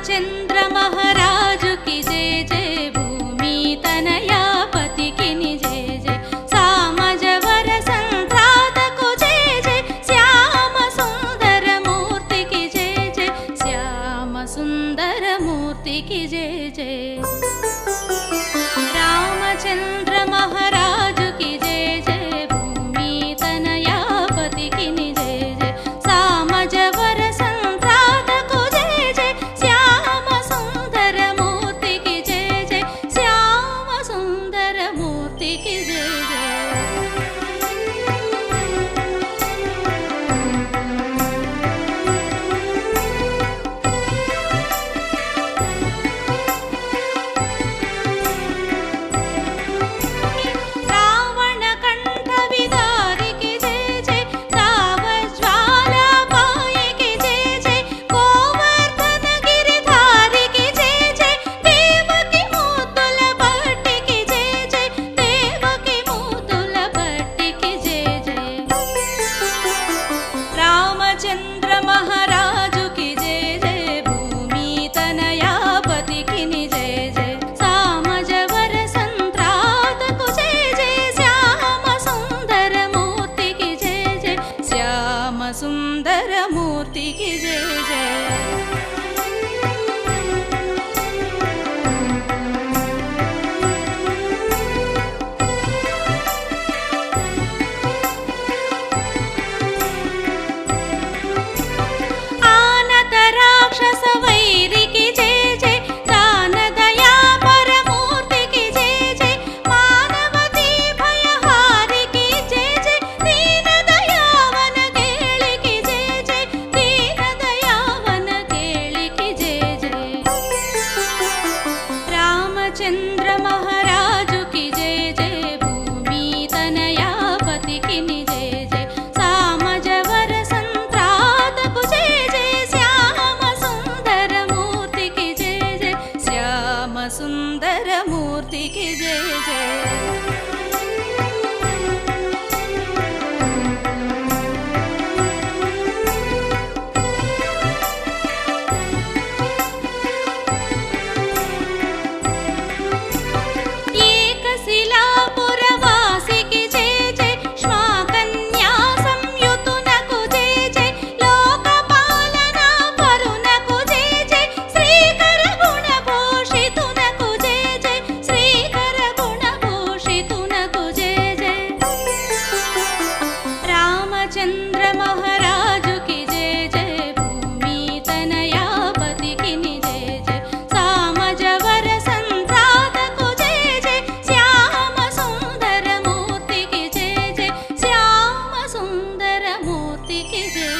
रामचंद्र महाराजु की जय जय भूमि तनयापति की जय जय सामजवर संत्रात को जय जय श्याम सुंदर मूर्ति की जय जय श्याम सुंदर मूर्ति की जय जय रामचंद्र महाराजु की जय जय भूमि तनयापति की जय जय सामजवर संत्रात को जय जय श्याम सुंदर मूर्ति की जय जय श्याम सुंदर मूर्ति की जय जय रावण कंठ विदारी की जय जय दाव ज्वाला पाई की जय जय गोवर्धन गिरिधारी की जय जय देवकी मुद्दुल भट्टी की जय जय देवकी मुद्दुल भट्टी की जय जय रामचंद्र महाराजु की जय जय भूमि तनयापति की जय जय सामजवर संत्रात को जय जय श्याम सुंदर मूर्ति की जय जय श्याम सुंदर मूर्ति की जय जय आनत राक्षस वैरी की जय जय दान दया परमूर्ति की जय जय मानवती भयहारी की जय जय दीन दयावन केळि की जय जय दीन दयावन केळि की जय जय रामचंद्र महाराजु की जय जय भूमि तनयापति की जय जय सामजवर संत्रात को जय जय श्याम सुंदर मूर्ति की जय जय श्याम सुंदर मूर्ति की जय जय एकशिलापुरवासी की जय जय श्माकन्या संयुतुनकु जय जय लोकपालना परुनकु जय जय श्रीकर गुणभूषितुनकु जय जय श्रीकर गुणभूषितुनकु जय जय रामचंद्र महाराजु की जय जय भूमि तनयापति की जय जय सामजवर संत्रात को जय जय श्याम सुंदर मूर्ति की जय जय श्याम सुंदर मूर्ति की जय